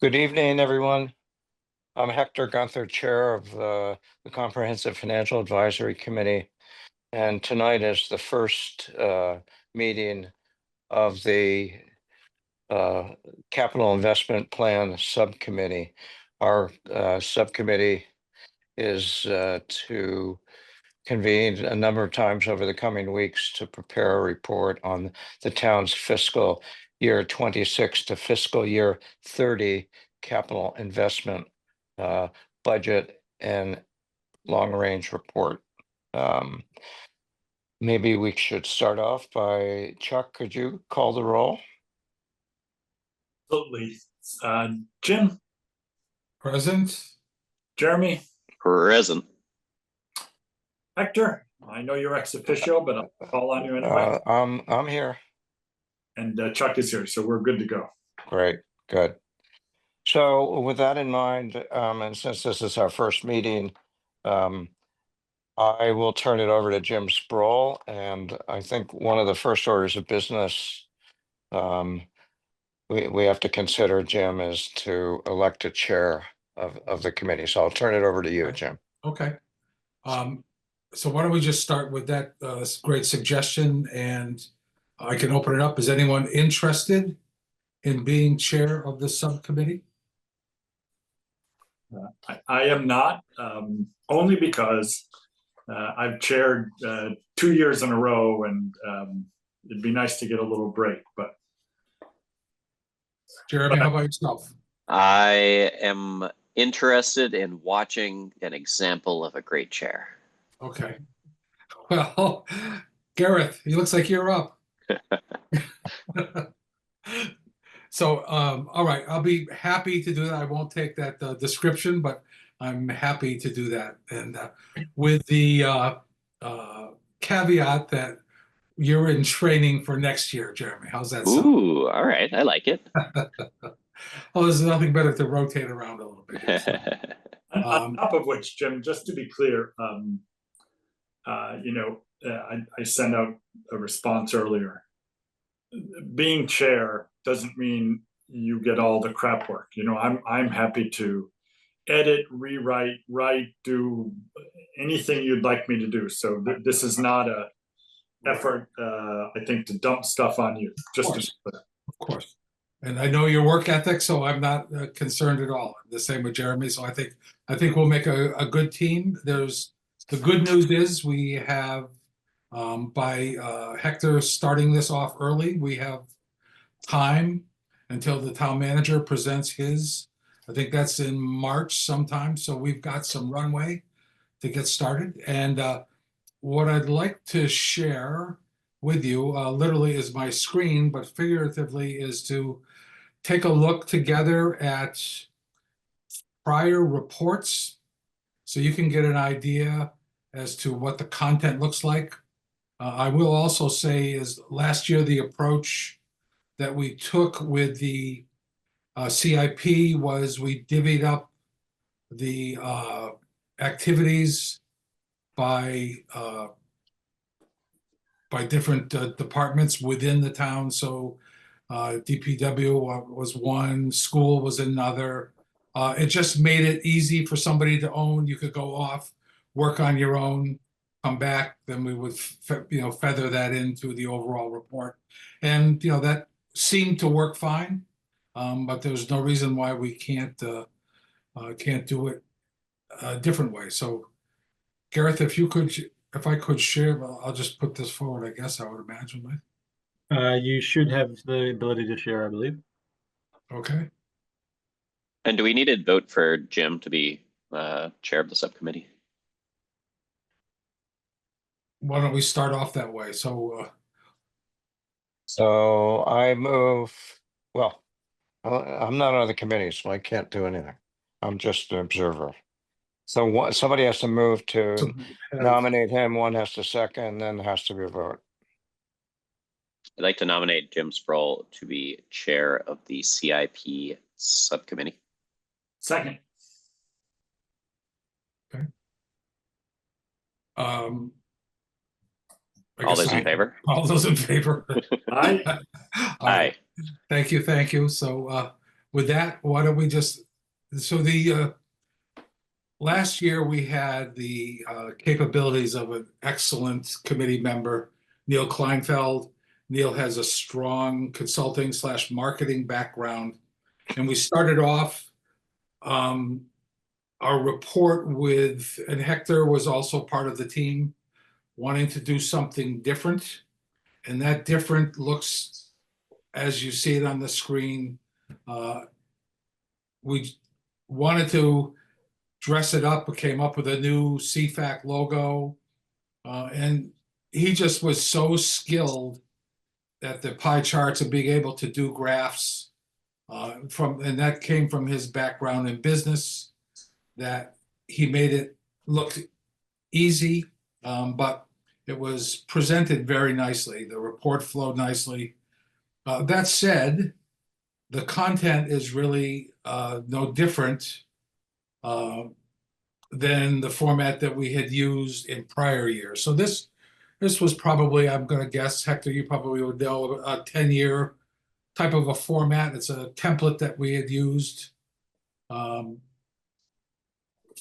Good evening, everyone. I'm Hector Gunther, Chair of the Comprehensive Financial Advisory Committee. And tonight is the first meeting of the Capital Investment Plan Subcommittee. Our subcommittee is to convene a number of times over the coming weeks to prepare a report on the town's fiscal year 26 to fiscal year 30 capital investment budget and long-range report. Maybe we should start off by Chuck. Could you call the roll? Absolutely. Jim, Present. Jeremy, Present. Hector, I know you're ex officio, but I'll call on you anyway. I'm here. And Chuck is here, so we're good to go. Great, good. So with that in mind, and since this is our first meeting, I will turn it over to Jim Sproul. And I think one of the first orders of business we have to consider, Jim, is to elect a chair of the committee. So I'll turn it over to you, Jim. Okay. So why don't we just start with that great suggestion, and I can open it up. Is anyone interested in being chair of the subcommittee? I am not, only because I've chaired 2 years in a row, and it'd be nice to get a little break. But Jeremy, how about yourself? I am interested in watching an example of a great chair. Okay. Well, Gareth, it looks like you're up. So, all right, I'll be happy to do that. I won't take that description, but I'm happy to do that. And with the caveat that you're in training for next year, Jeremy. How's that sound? Ooh, all right. I like it. Well, there's nothing better to rotate around a little bit. So. on top of which, Jim, just to be clear, I sent out a response earlier. Being chair doesn't mean you get all the crap work. I'm happy to edit, rewrite, do anything you'd like me to do. So this is not a effort, I think, to dump stuff on you. Of course. And I know your work ethic, so I'm not concerned at all. The same with Jeremy. So I think we'll make a good team. The good news is we have, by Hector starting this off early, we have time until the town manager presents his. I think that's in March sometime. So we've got some runway to get started. And what I'd like to share with you, literally is my screen, but figuratively is to take a look together at prior reports so you can get an idea as to what the content looks like. I will also say is last year the approach that we took with the CIP was we divvied up the activities by different departments within the town. So DPW was one, school was another. It just made it easy for somebody to own. You could go off, work on your own, come back, then we would feather that into the overall report. And that seemed to work fine, but there's no reason why we can't do it a different way. So Gareth, if I could share, I'll just put this forward, I guess I would imagine, right? You should have the ability to share, I believe. Okay. And do we need a vote for Jim to be chair of the subcommittee? Why don't we start off that way? So I move, well, I'm not on the committee, so I can't do anything. I'm just an observer. So somebody has to move to nominate him, one has to second, then there has to be a vote. I'd like to nominate Jim Sproul to be chair of the CIP subcommittee. Second. Okay. All those in favor? All those in favor? Aye. Aye. Thank you. So with that, why don't we just, so the last year we had the capabilities of an excellent committee member, Neil Kleinfeld. Neil has a strong consulting / marketing background. And we started off our report with, and Hector was also part of the team, wanting to do something different. And that different looks, as you see it on the screen, we wanted to dress it up, came up with a new CFAC logo. And he just was so skilled at the pie charts and being able to do graphs and that came from his background in business, that he made it look easy, but it was presented very nicely. The report flowed nicely. That said, the content is really no different than the format that we had used in prior years. So this was probably, I'm going to guess, Hector, you probably would know, a 10-year type of a format. It's a template that we had used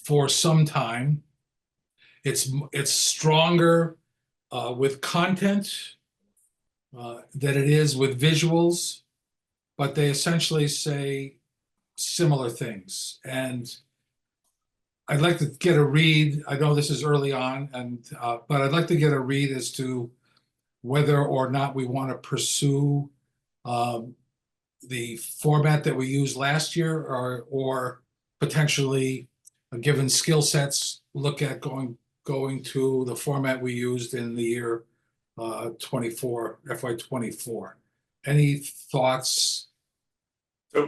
for some time. It's stronger with content than it is with visuals, but they essentially say similar things. And I'd like to get a read. I know this is early on, but I'd like to get a read as to whether or not we want to pursue the format that we used last year, or potentially, given skill sets, look at going to the format we used in the year 24, FY24. Any thoughts?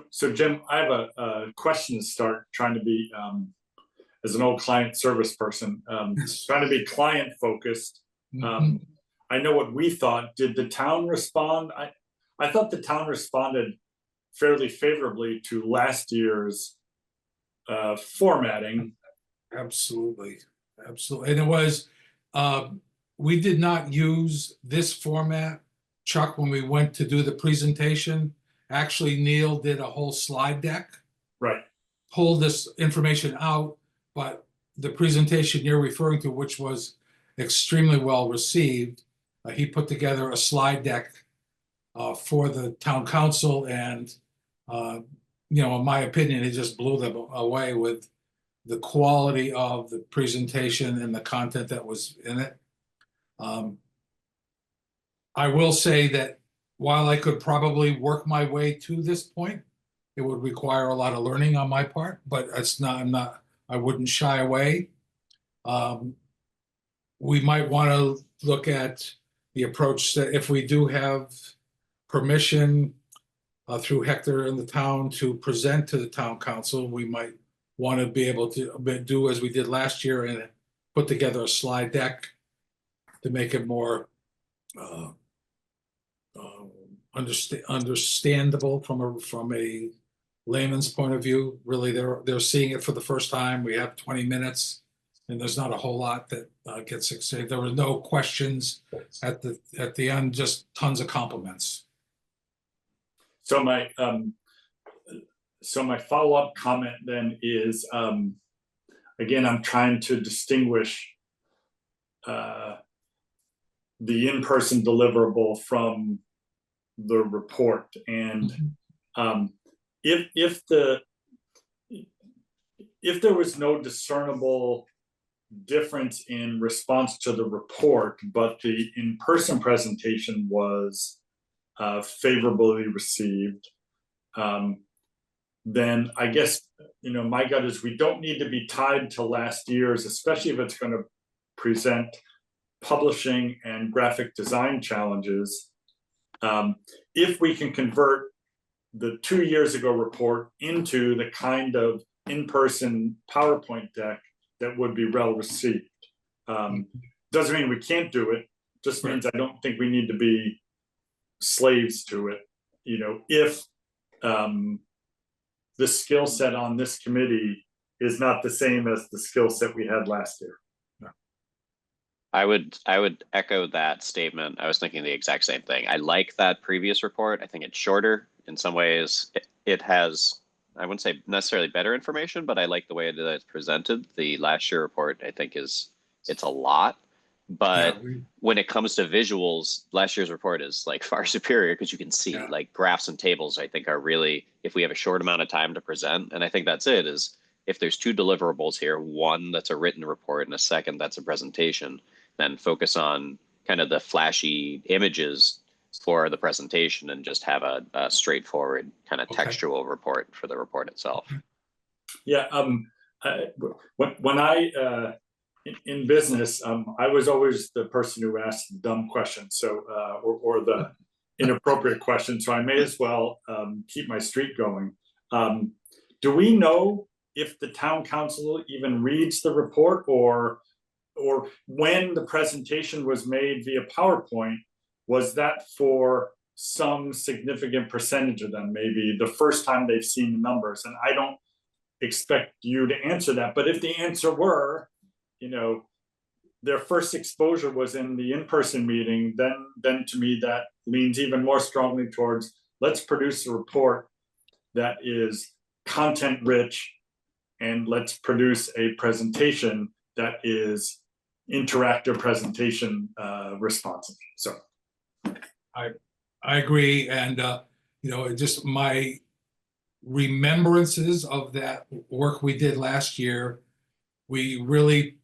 So Jim, I have a question to start, trying to be, as an old client service person, trying to be client focused. I know what we thought. Did the town respond? I thought the town responded fairly favorably to last year's formatting. Absolutely. And it was, we did not use this format, Chuck, when we went to do the presentation. Actually, Neil did a whole slide deck. Right. Pulled this information out, but the presentation you're referring to, which was extremely well received, he put together a slide deck for the town council, and in my opinion, he just blew them away with the quality of the presentation and the content that was in it. I will say that while I could probably work my way to this point, it would require a lot of learning on my part, but I wouldn't shy away. We might want to look at the approach that if we do have permission through Hector and the town to present to the town council, we might want to be able to do as we did last year and put together a slide deck to make it more understandable from a layman's point of view. Really, they're seeing it for the first time. We have 20 minutes, and there's not a whole lot that gets excited. There were no questions at the end, just tons of compliments. So my follow-up comment then is, again, I'm trying to distinguish the in-person deliverable from the report. And if there was no discernible difference in response to the report, but the in-person presentation was favorably received, then I guess, my gut is we don't need to be tied to last year's, especially if it's going to present publishing and graphic design challenges. If we can convert the 2 years ago report into the kind of in-person PowerPoint deck that would be well received. Doesn't mean we can't do it, just means I don't think we need to be slaves to it. If the skill set on this committee is not the same as the skill set we had last year. I would echo that statement. I was thinking the exact same thing. I like that previous report. I think it's shorter in some ways. It has I wouldn't say necessarily better information, but I like the way that it's presented. The last year report, I think it's a lot, but when it comes to visuals, last year's report is like far superior because you can see Yeah. like graphs and tables, I think are really, if we have a short amount of time to present, and I think that's it, is if there's two deliverables here, one that's a written report and a second that's a presentation, then focus on kind of the flashy images for the presentation and just have a straightforward kind of Okay. textual report for the report itself. Yeah, when I in business, I was always the person who asked dumb questions, so or the inappropriate questions. So I may as well keep my streak going. Do we know if the town council even reads the report, or when the presentation was made via PowerPoint, was that for some significant percentage of them? Maybe the first time they've seen the numbers, and I don't expect you to answer that, but if the answer were, their first exposure was in the in-person meeting, then to me that leans even more strongly towards, let's produce a report that is content rich, and let's produce a presentation that is interactive presentation responsive. So I agree, and just my remembrances of that work we did last year, we really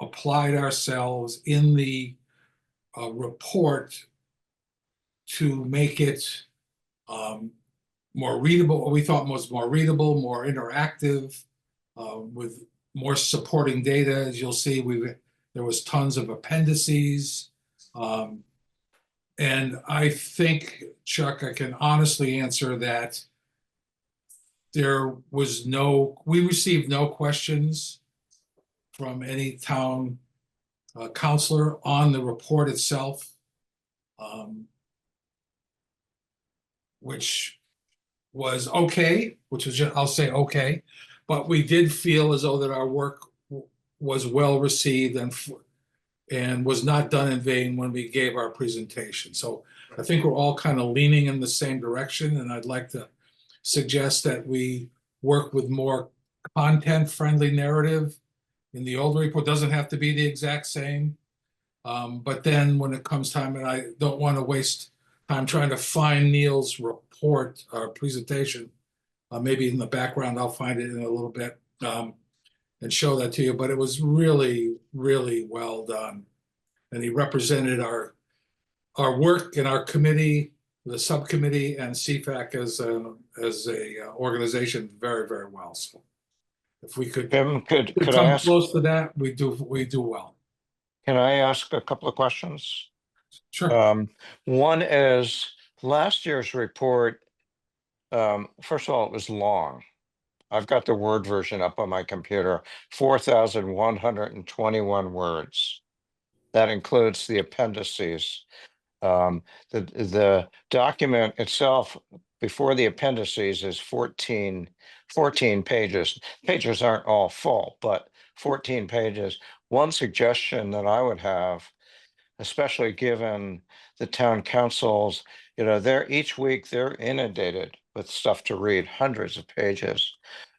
applied ourselves in the report to make it more readable. What we thought was more readable, more interactive, with more supporting data. As you'll see, there was tons of appendices. And I think, Chuck, I can honestly answer that we received no questions from any town councilor on the report itself, which was okay, I'll say okay, but we did feel as though that our work was well received and was not done in vain when we gave our presentation. So I think we're all kind of leaning in the same direction, and I'd like to suggest that we work with more content-friendly narrative in the old report. Doesn't have to be the exact same. But then when it comes time, and I don't want to waste time trying to find Neil's report or presentation, maybe in the background, I'll find it in a little bit and show that to you. But it was really, really well done. And he represented our work in our committee, the subcommittee, and CFAC as a organization very, very well. So if we could Jim, could I come ask, close to that, we do well. can I ask a couple of questions? Sure. One is last year's report. First of all, it was long. I've got the Word version up on my computer, 4,121 words. That includes the appendices. The document itself before the appendices is 14 pages. Pages aren't all full, but 14 pages. One suggestion that I would have, especially given the town councils, each week they're inundated with stuff to read, hundreds of pages.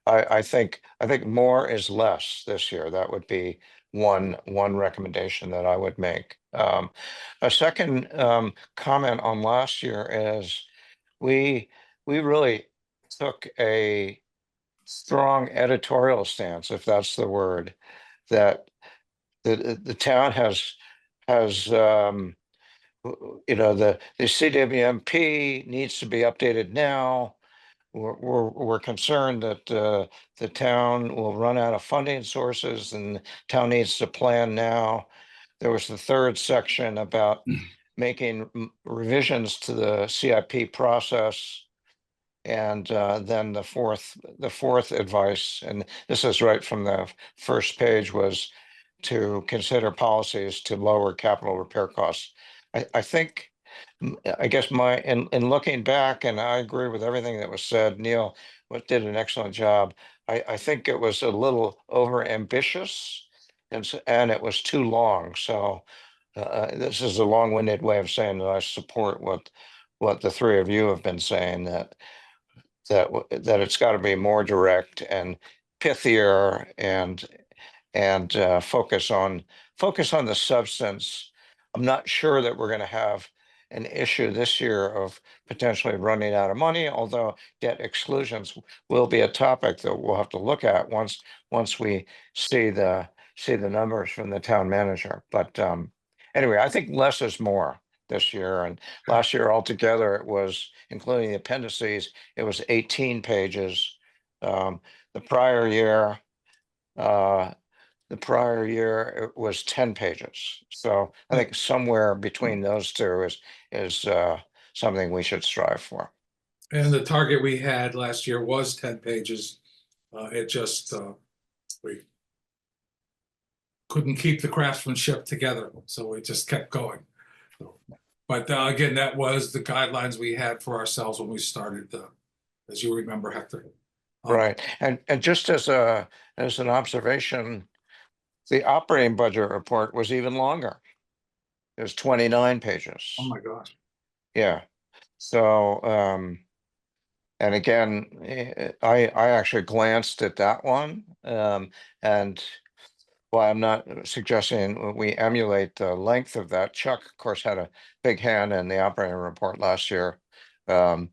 I think more is less this year. That would be one recommendation that I would make. A second comment on last year is we really took a strong editorial stance, if that's the word, that the town has the CWMP needs to be updated now. We're concerned that the town will run out of funding sources and the town needs to plan now. There was the third section about making revisions to the CIP process. And then the fourth advice, and this is right from the first page, was to consider policies to lower capital repair costs. I think, I guess in looking back, and I agree with everything that was said, Neil did an excellent job. I think it was a little over ambitious and it was too long. So this is a long-winded way of saying that I support what the three of you have been saying, that that it's got to be more direct and pithier and focus on the substance. I'm not sure that we're going to have an issue this year of potentially running out of money, although debt exclusions will be a topic that we'll have to look at once we see the numbers from the town manager. But anyway, I think less is more this year. And last year altogether, it was, including the appendices, it was 18 pages. The prior year, it was 10 pages. So I think somewhere between those two is something we should strive for. And the target we had last year was 10 pages. It just, we couldn't keep the craftsmanship together, so we just kept going. But again, that was the guidelines we had for ourselves when we started, as you remember, Hector. Right. And just as an observation, the operating budget report was even longer. It was 29 pages. Oh my gosh. Yeah. So, and again, I actually glanced at that one. And while I'm not suggesting we emulate the length of that, Chuck, of course, had a big hand in the operating report last year. That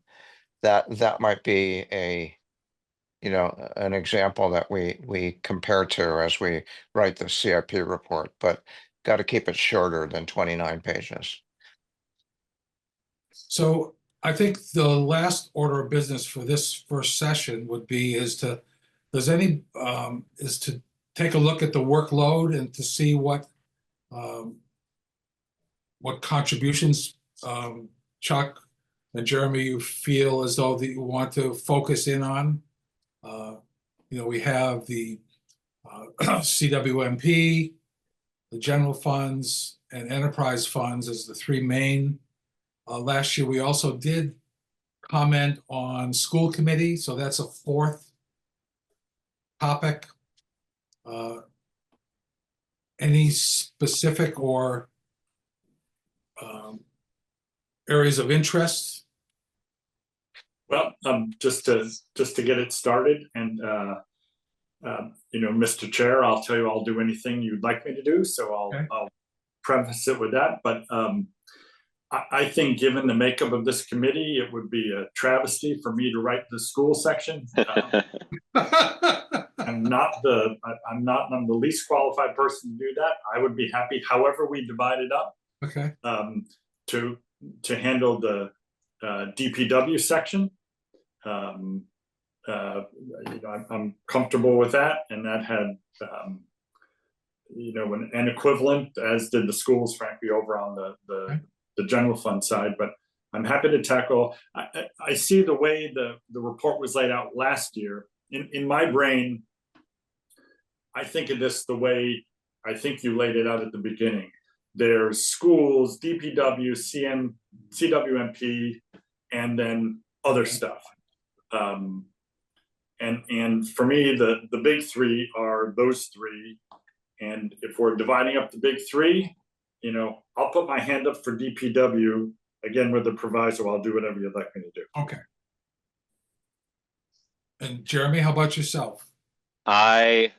might be an example that we compare to as we write the CIP report, but got to keep it shorter than 29 pages. So I think the last order of business for this first session would be is to take a look at the workload and to see what contributions, Chuck and Jeremy, you feel as though that you want to focus in on. We have the CWMP, the general funds, and enterprise funds as the three main. Last year, we also did comment on school committee, so that's a fourth topic. Any specific or areas of interest? Well, just to get it started, and Mr. Chair, I'll tell you I'll do anything you'd like me to do. So I'll preface it with that. But I think, given the makeup of this committee, it would be a travesty for me to write the school section. I'm the least qualified person to do that. I would be happy, however we divide it up, Okay. To handle the DPW section. I'm comfortable with that, and that had an equivalent, as did the schools, frankly, over on the general fund side. But I'm happy to tackle. I see the way the report was laid out last year. In my brain, I think of this the way I think you laid it out at the beginning. There's schools, DPW, CWMP, and then other stuff. And for me, the big three are those three. And if we're dividing up the big three, I'll put my hand up for DPW, again with the proviso. I'll do whatever you'd like me to do. Okay. And Jeremy, how about yourself? I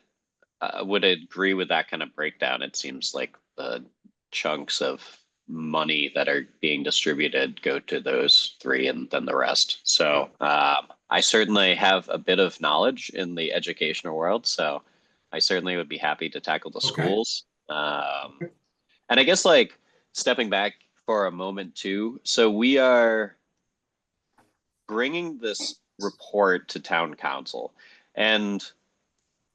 would agree with that kind of breakdown. It seems like the chunks of money that are being distributed go to those three and then the rest. So I certainly have a bit of knowledge in the educational world, so I certainly would be happy to tackle the schools. And I guess, stepping back for a moment too, so we are bringing this report to town council, and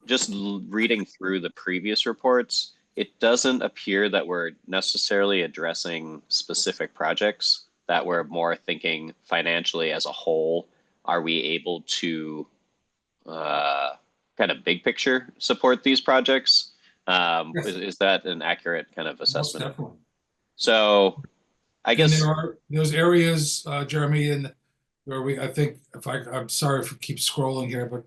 just reading through the previous reports, it doesn't appear that we're necessarily addressing specific projects, that we're more thinking financially as a whole. Are we able to kind of big picture support these projects? Yes. Is that an accurate kind of assessment? Most definitely. So I guess there's areas, Jeremy, where I think, I'm sorry if we keep scrolling here, but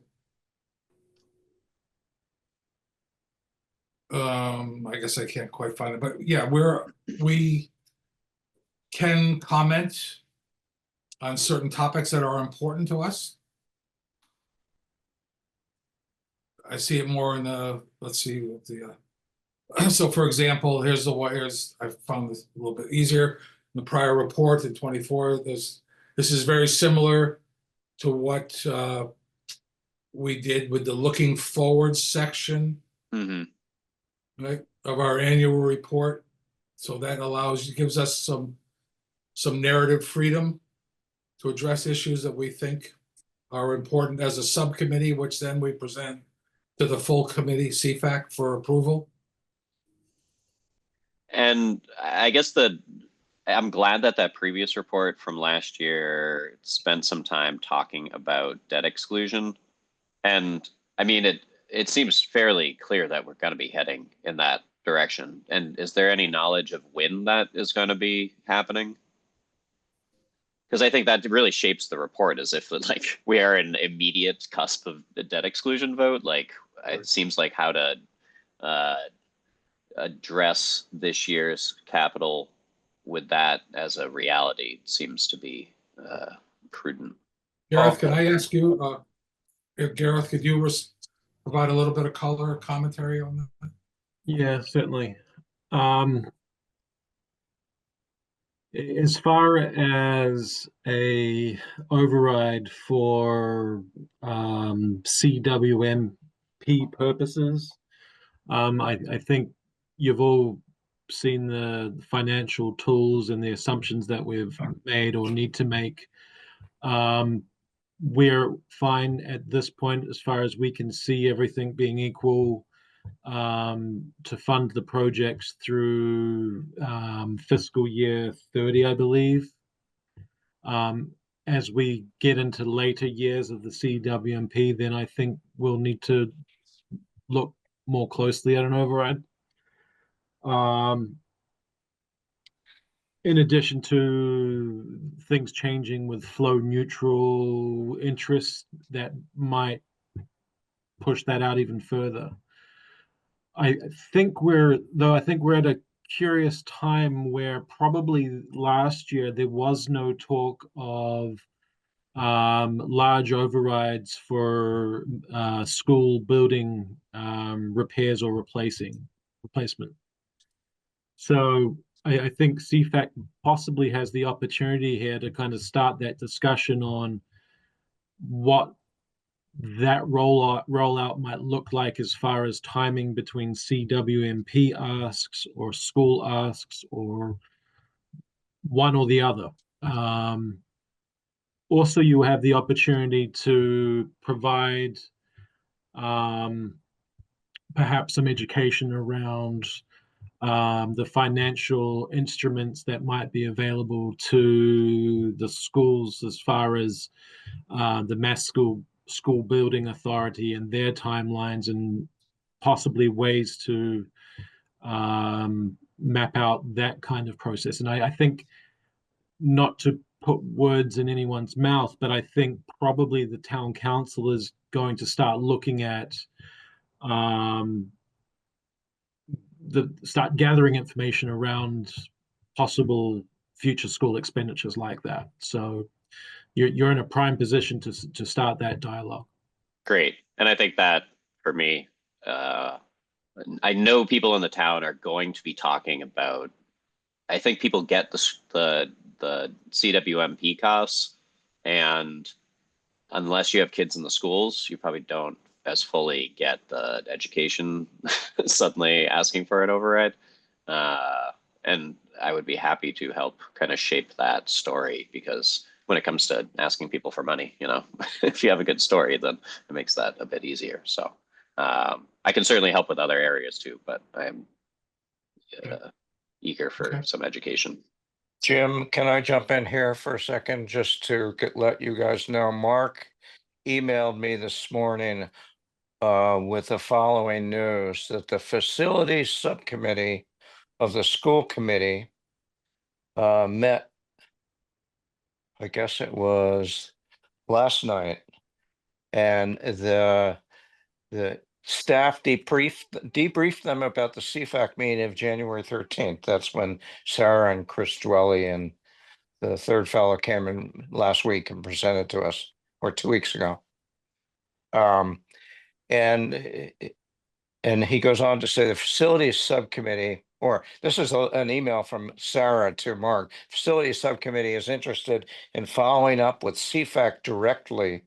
I guess I can't quite find it, but yeah, we can comment on certain topics that are important to us. I see it more in the, let's see, what the, so for example, here's I found this a little bit easier. In the prior report in 24, this is very similar to what we did with the looking forward section, Hmm. right, of our annual report. So that gives us some narrative freedom to address issues that we think are important as a subcommittee, which then we present to the full committee, CFAC, for approval. And I guess I'm glad that that previous report from last year spent some time talking about debt exclusion. And I mean, it seems fairly clear that we're going to be heading in that direction. And is there any knowledge of when that is going to be happening? Because I think that really shapes the report, as if like we are an immediate cusp of the debt exclusion vote. Like it seems like how to address this year's capital with that as a reality seems to be prudent. Gareth, can I ask you, Gareth, could you provide a little bit of color or commentary on that? Yeah, certainly. As far as a override for CWMP purposes, I think you've all seen the financial tools and the assumptions that we've made or need to make. We're fine at this point as far as we can see, everything being equal, to fund the projects through fiscal year 30, I believe. As we get into later years of the CWMP, then I think we'll need to look more closely at an override. In addition to things changing with flow neutral interest that might push that out even further. I think we're at a curious time where probably last year there was no talk of large overrides for school building repairs or replacement. So I think CFAC possibly has the opportunity here to kind of start that discussion on what that rollout might look like as far as timing between CWMP asks or school asks or one or the other. Also, you have the opportunity to provide perhaps some education around the financial instruments that might be available to the schools as far as the Mass School Building Authority and their timelines and possibly ways to map out that kind of process. And I think, not to put words in anyone's mouth, but I think probably the town council is going to start looking at start gathering information around possible future school expenditures like that. So you're in a prime position to start that dialogue. Great. And I think that for me, I know people in the town are going to be talking about, I think people get the CWMP costs, and unless you have kids in the schools, you probably don't as fully get the education suddenly asking for an override. And I would be happy to help kind of shape that story, because when it comes to asking people for money, if you have a good story, then it makes that a bit easier. So I can certainly help with other areas too, but I'm eager for some education. Jim, can I jump in here for a second just to let you guys know? Mark emailed me this morning with the following news, that the facilities subcommittee of the school committee met, I guess it was last night, and the staff debriefed them about the CFAC meeting of January 13th. That's when Sarah and Chris Dwelly and the third fellow came in last week and presented to us, or 2 weeks ago. And he goes on to say the facilities subcommittee, or this is an email from Sarah to Mark. Facilities subcommittee is interested in following up with CFAC directly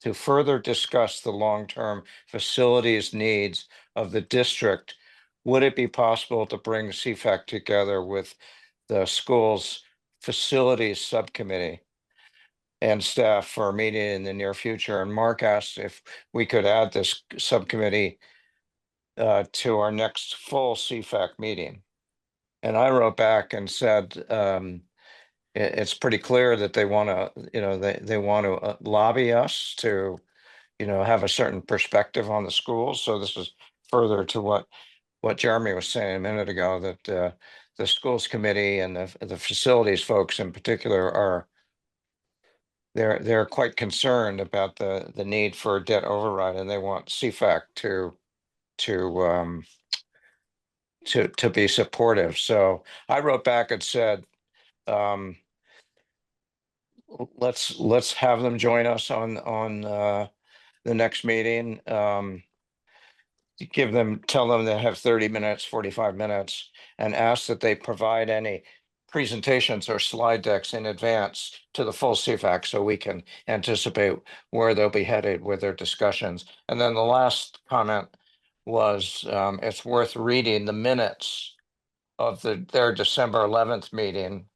to further discuss the long-term facilities needs of the district. Would it be possible to bring CFAC together with the school's facilities subcommittee and staff for a meeting in the near future? And Mark asked if we could add this subcommittee to our next full CFAC meeting. And I wrote back and said, it's pretty clear that they want to, they want to lobby us to, have a certain perspective on the schools. So this is further to what Jeremy was saying a minute ago, that the schools committee and the facilities folks in particular are, they're quite concerned about the need for a debt override, and they want CFAC to be supportive. So I wrote back and said, let's have them join us on the next meeting. Tell them they have 30 minutes, 45 minutes, and ask that they provide any presentations or slide decks in advance to the full CFAC so we can anticipate where they'll be headed with their discussions. And then the last comment was, it's worth reading the minutes of their December 11th meeting.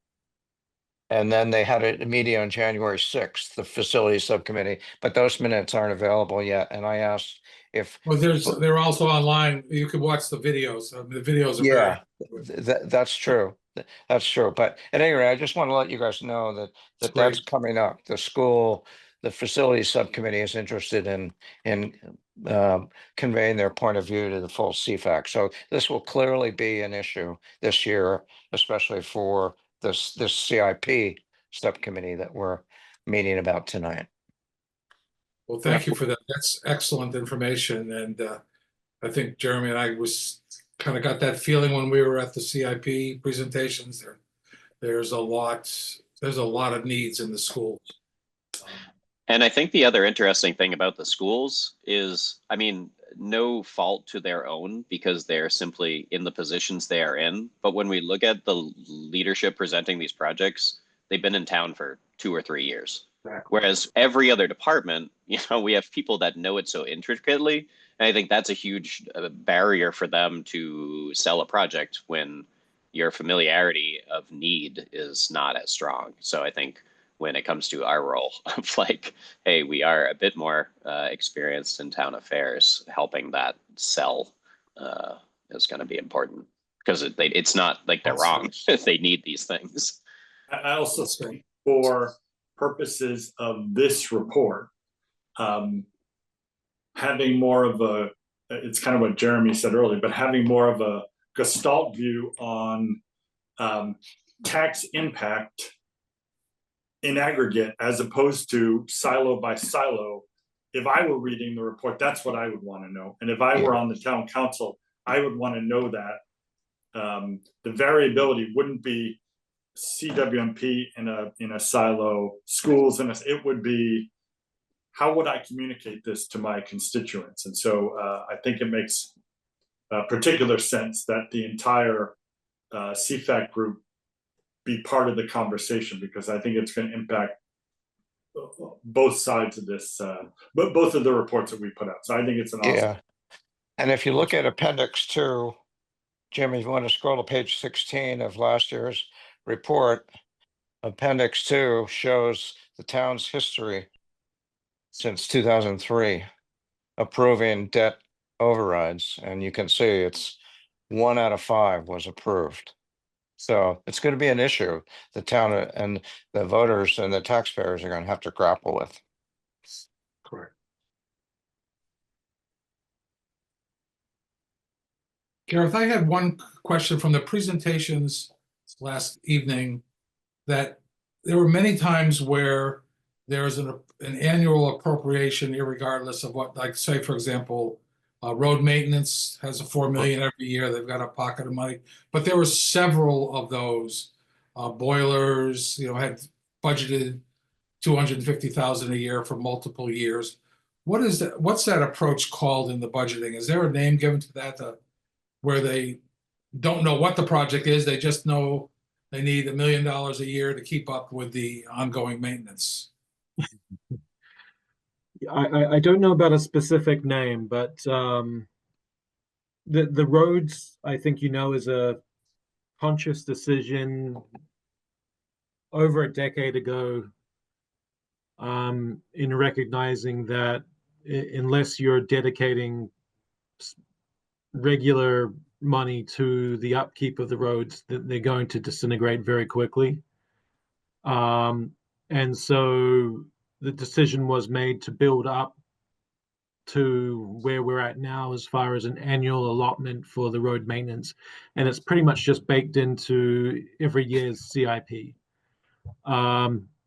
And then they had a meeting on January 6th, the facilities subcommittee, but those minutes aren't available yet. And I asked if, Well, they're also online. You can watch the videos. The videos are yeah, very. that's true. That's true. But at any rate, I just want to let you guys know that It's that's great. coming up. The facilities subcommittee is interested in conveying their point of view to the full CFAC. So this will clearly be an issue this year, especially for this CIP subcommittee that we're meeting about tonight. Well, thank you for that. That's excellent information. And I think Jeremy and I was kind of got that feeling when we were at the CIP presentations. There's a lot of needs in the schools. And I think the other interesting thing about the schools is, I mean, no fault to their own because they're simply in the positions they are in. But when we look at the leadership presenting these projects, they've been in town for 2 or 3 years. Whereas every other department, we have people that know it so intricately. And I think that's a huge barrier for them to sell a project when your familiarity of need is not as strong. So I think when it comes to our role of like, hey, we are a bit more experienced in town affairs, helping that sell is going to be important because it's not like they're wrong. They need these things. I also think for purposes of this report, having more of it's kind of what Jeremy said earlier, but having more of a gestalt view on tax impact in aggregate, as opposed to silo by silo. If I were reading the report, that's what I would want to know. And if I were on the town council, I would want to know that the variability wouldn't be CWMP in a silo, schools it would be, how would I communicate this to my constituents? And so I think it makes particular sense that the entire CFAC group be part of the conversation, because I think it's going to impact both sides of this, but both of the reports that we put out. So I think it's an awesome. Yeah. And if you look at Appendix 2, Jim, if you want to scroll to page 16 of last year's report, Appendix 2 shows the town's history since 2003 approving debt overrides. And you can see it's 1 out of 5 was approved. So it's going to be an issue the town and the voters and the taxpayers are going to have to grapple with. Correct. Gareth, I had one question from the presentations last evening, that there were many times where there is an annual appropriation, irregardless of what, like say, for example, road maintenance has a $4 million every year. They've got a pocket of money, but there were several of those boilers, had budgeted $250,000 a year for multiple years. what's that approach called in the budgeting? Is there a name given to that, where they don't know what the project is, they just know they need $1 million a year to keep up with the ongoing maintenance? I don't know about a specific name, but the roads, I think, is a conscious decision over a decade ago, in recognizing that unless you're dedicating regular money to the upkeep of the roads, that they're going to disintegrate very quickly. And so the decision was made to build up to where we're at now as far as an annual allotment for the road maintenance. And it's pretty much just baked into every year's CIP.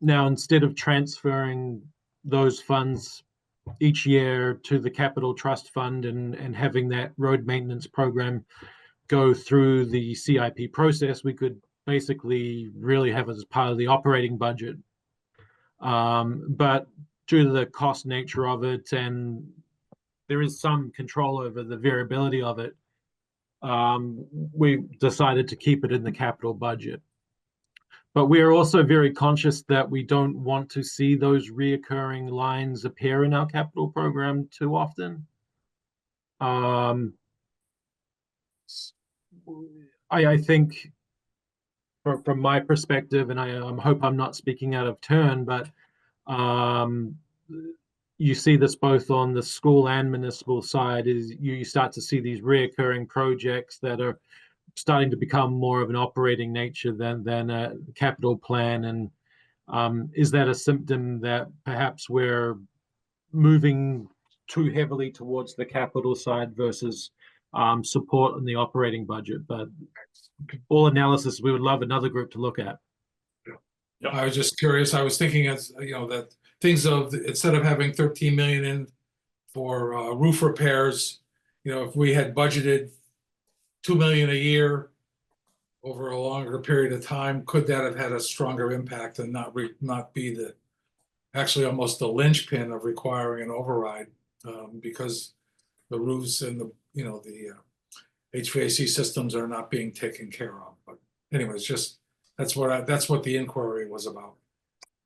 Now, instead of transferring those funds each year to the capital trust fund and having that road maintenance program go through the CIP process, we could basically really have it as part of the operating budget. But due to the cost nature of it, and there is some control over the variability of it, we decided to keep it in the capital budget. But we are also very conscious that we don't want to see those reoccurring lines appear in our capital program too often. I think from my perspective, and I hope I'm not speaking out of turn, but you see this both on the school and municipal side, is you start to see these reoccurring projects that are starting to become more of an operating nature than a capital plan. And is that a symptom that perhaps we're moving too heavily towards the capital side versus support in the operating budget? But all analysis, we would love another group to look at. Yep. I was just curious. I was thinking, as that things of, instead of having 13 million in for roof repairs, if we had budgeted 2 million a year over a longer period of time, could that have had a stronger impact and not be actually almost the linchpin of requiring an override, because the roofs and the HVAC systems are not being taken care of. But anyways, just that's what the inquiry was about.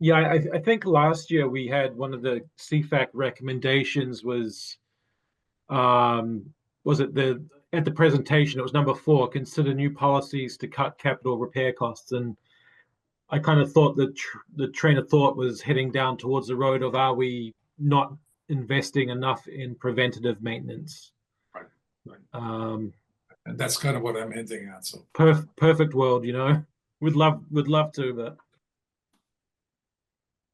Yeah, I think last year we had one of the CFAC recommendations was it at the presentation, it was number 4, consider new policies to cut capital repair costs. And I kind of thought that the train of thought was heading down towards the road of, are we not investing enough in preventative maintenance? Right. And that's kind of what I'm hinting at. So perfect world, we'd love to, but.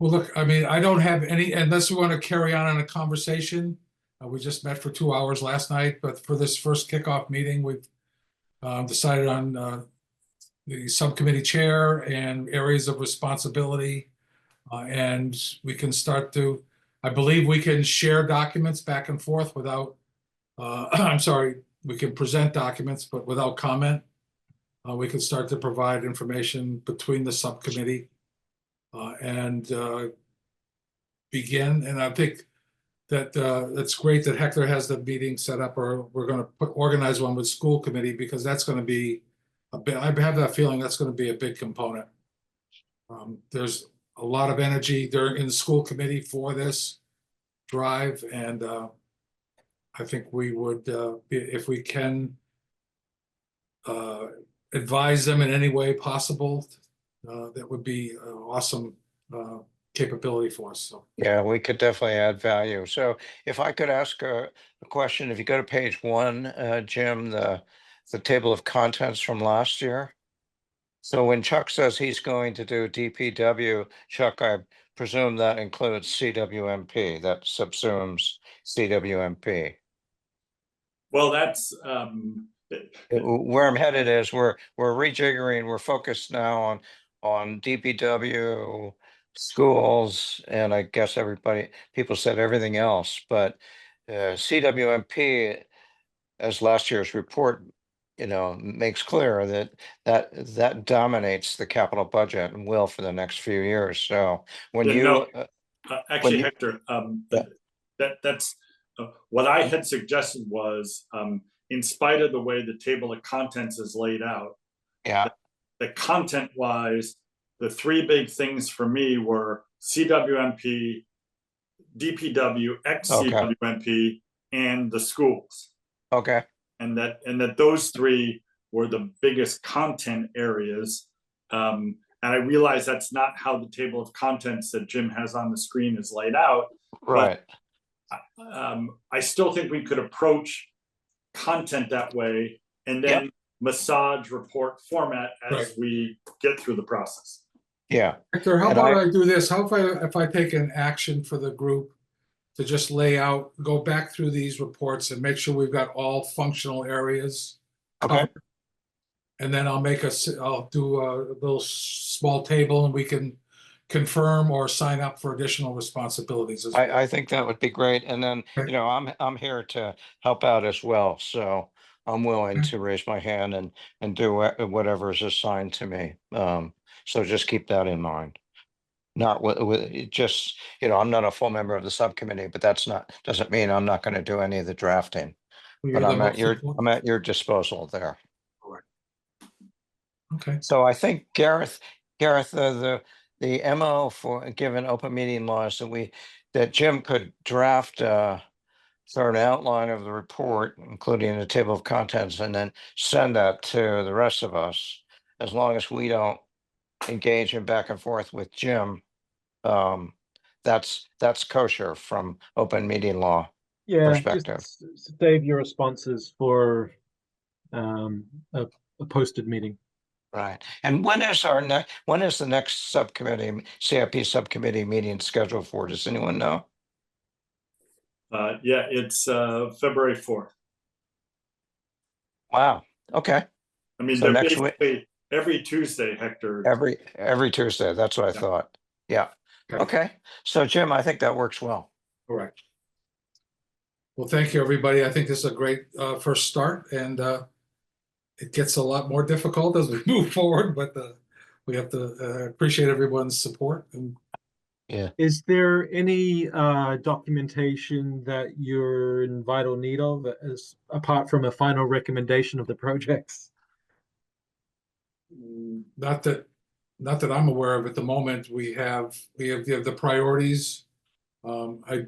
Well, look, I mean, I don't have any, unless we want to carry on in a conversation. We just met for 2 hours last night, but for this first kickoff meeting, we've decided on the subcommittee chair and areas of responsibility. And we can start to, I believe we can share documents back and forth without, I'm sorry, we can present documents, but without comment. We can start to provide information between the subcommittee and begin. And I think that that's great that Hector has the meeting set up, or we're going to organize one with school committee, because that's going to be a bit, I have that feeling that's going to be a big component. There's a lot of energy there in the school committee for this drive, and I think we would, if we can advise them in any way possible, that would be an awesome capability for us. So Yeah, we could definitely add value. So if I could ask a question, if you go to page 1, Jim, the table of contents from last year. So when Chuck says he's going to do DPW, Chuck, I presume that includes CWMP, that subsumes CWMP. Well, that's Where I'm headed is we're rejiggering, we're focused now on DPW, schools, and I guess people said everything else, but CWMP, as last year's report makes clear, that dominates the capital budget and will for the next few years. So when Yeah, you no, actually, you- Hector, Yeah. that's what I had suggested was, in spite of the way the table of contents is laid out, Yeah, the content wise, the three big things for me were CWMP, DPW, ex-CWMP, and the schools. okay, And that those three were the biggest content areas. And I realize that's not how the table of contents that Jim has on the screen is laid out. right. I still think we could approach content that way and then massage report format as we get through the process. Yeah, Hector, how And about I- I do this? How if I take an action for the group to just lay out, go back through these reports and make sure we've got all functional areas okay, covered. And then I'll do a little small table and we can confirm or sign up for additional responsibilities as well. I think that would be great. And then, Okay. you know, I'm here to help out as well. So I'm willing Okay. to raise my hand and do whatever is assigned to me. So just keep that in mind. Not with just, you know, I'm not a full member of the subcommittee, but doesn't mean I'm not going to do any of the drafting. You're But the I'm at most important. I'm at your disposal there. Okay. So I think Gareth, the MO for given open meeting laws that Jim could draft sort of an outline of the report, including the table of contents, and then send that to the rest of us, as long as we don't engage in back and forth with Jim. That's kosher from open meeting law Yeah, perspective. just save your responses for a posted meeting. Right. And when is the next subcommittee, CIP subcommittee meeting scheduled for? Does anyone know? Yeah, it's February 4th. Wow. Okay. I mean, So they're next week, basically every Tuesday, Hector. every Tuesday. That's what I thought. Yeah. Okay. Okay. So Jim, I think that works well. Correct. Well, thank you, everybody. I think this is a great first start, and it gets a lot more difficult as we move forward, but we have to appreciate everyone's support. And Yeah. Is there any documentation that you're in vital need of, as apart from a final recommendation of the projects? not that I'm aware of at the moment. We have the priorities. I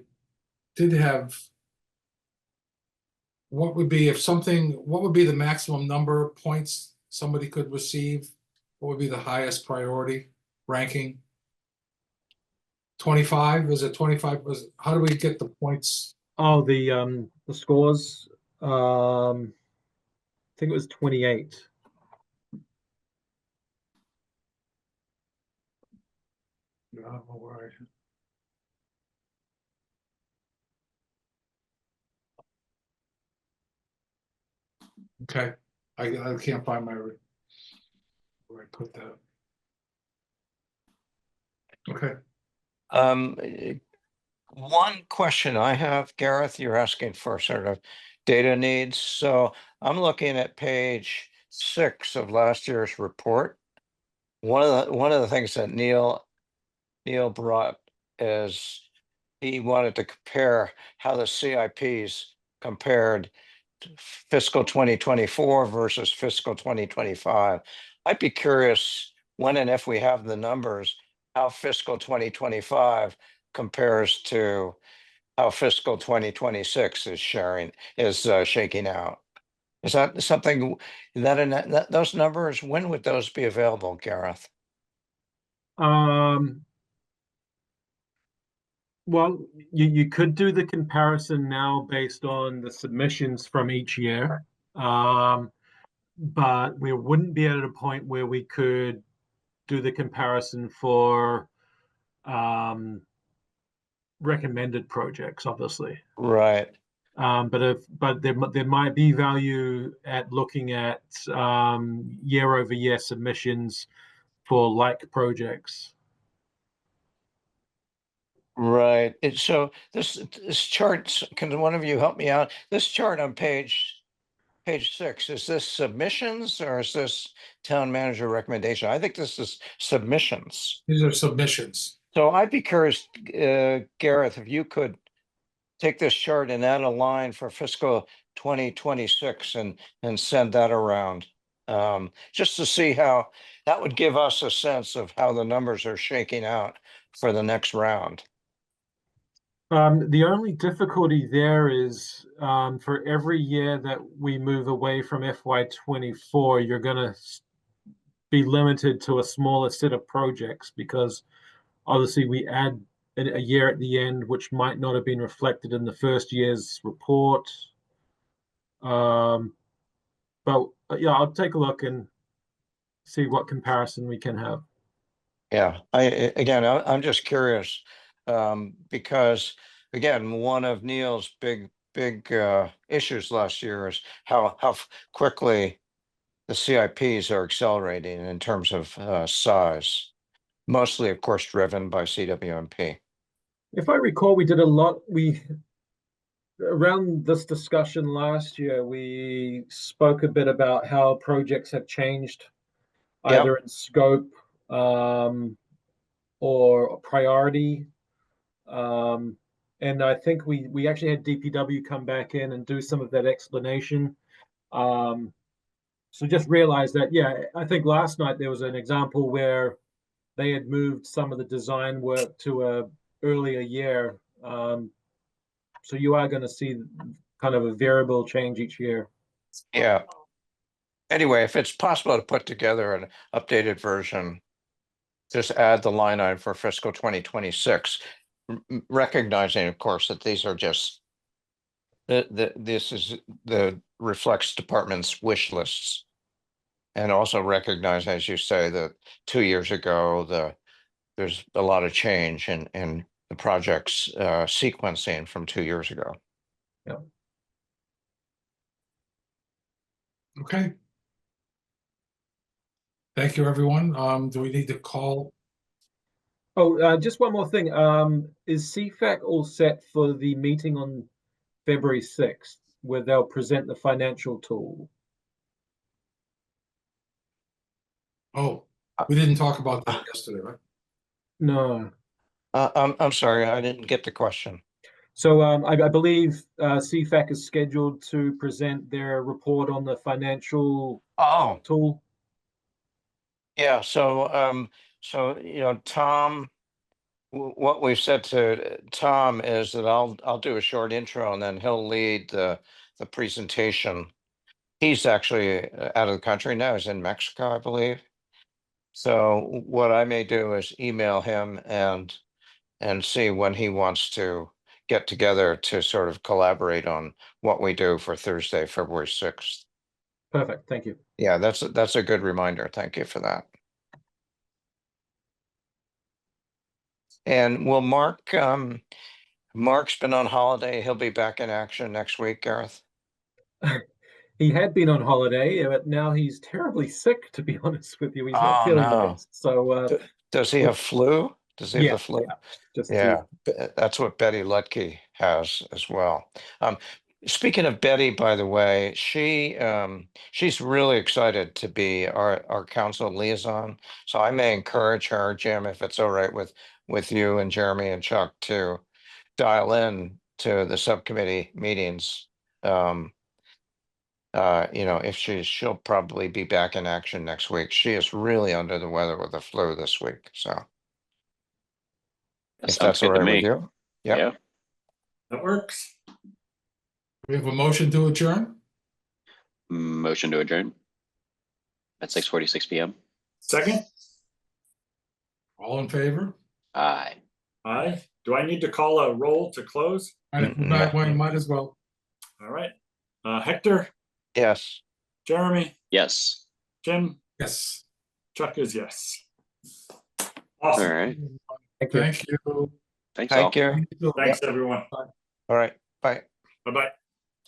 did have. What would be the maximum number of points somebody could receive? What would be the highest priority ranking? 25? Is it 25? How do we get the points? Oh, the scores. I think it was 28. I don't know where Okay, I can't find where I put that. Okay. One question I have, Gareth, you're asking for sort of data needs. So I'm looking at page 6 of last year's report. One of the things that Neil brought is he wanted to compare how the CIPs compared to fiscal 2024 versus fiscal 2025. I'd be curious when and if we have the numbers, how fiscal 2025 compares to how fiscal 2026 is shaking out. Is that something those numbers, when would those be available, Gareth? Well, you could do the comparison now based on the submissions from each year, but we wouldn't be at a point where we could do the comparison for recommended projects, obviously. Right. But there might be value at looking at year-over-year submissions for like projects. Right. So this chart, can one of you help me out? This chart on page 6, is this submissions or is this town manager recommendation? I think this is submissions. These are submissions. So I'd be curious, Gareth, if you could take this chart and add a line for fiscal 2026 and send that around. Just to see how that would give us a sense of how the numbers are shaking out for the next round. The only difficulty there is for every year that we move away from FY24, you're going to be limited to a smaller set of projects because obviously we add a year at the end, which might not have been reflected in the first year's report. But yeah, I'll take a look and see what comparison we can have. Yeah, I'm just curious because again, one of Neil's big issues last year is how quickly the CIPs are accelerating in terms of size, mostly, of course, driven by CWMP. If I recall, we did a lot. Around this discussion last year, we spoke a bit about how projects have changed, either in scope or priority. And I think we actually had DPW come back in and do some of that explanation. So just realize that, yeah, I think last night there was an example where they had moved some of the design work to a earlier year. So you are going to see kind of a variable change each year. Yeah. Anyway, if it's possible to put together an updated version, just add the line item for fiscal 2026, recognizing, of course, that these are just this is the reflects department's wish lists, and also recognize, as you say, that 2 years ago there's a lot of change in the project's sequencing from 2 years ago. Yeah. Okay. Thank you, everyone. Do we need to call? Oh, just one more thing. Is CFAC all set for the meeting on February 6th, where they'll present the financial tool? Oh, we didn't talk about that yesterday, right? No. I'm sorry, I didn't get the question. So I believe CFAC is scheduled to present their report on the financial Oh, tool. yeah. So Tom, what we've said to Tom is that I'll do a short intro and then he'll lead the presentation. He's actually out of the country now. He's in Mexico, I believe. So what I may do is email him and see when he wants to get together to sort of collaborate on what we do for Thursday, February 6th. Perfect. Thank you. Yeah, that's a good reminder. Thank you for that. And will Mark's been on holiday. He'll be back in action next week, Gareth. He had been on holiday, but now he's terribly sick, to be honest with you. He's not Oh, feeling no. great. So Does he have flu? Does he have the flu? just Yeah, that's what Betty Lutke has as well. Speaking of Betty, by the way, she's really excited to be our council liaison. So I may encourage her, Jim, if it's all right with you and Jeremy and Chuck, to dial in to the subcommittee meetings. If she'll probably be back in action next week. She is really under the weather with the flu this week. So That if sounds that's all good to right with me. you. Yep. Yeah. That works. We have a motion to adjourn? Motion to adjourn at 6:46 p.m. Second? All in favor? Aye. Aye. Do I need to call a roll to close? Might as well. All right. Hector, Yes. Jeremy, Yes. Jim, Yes. Chuck is yes. All Awesome. right. Thank you. Thanks all. Thank you. Thanks, everyone. All right. Bye. Bye-bye.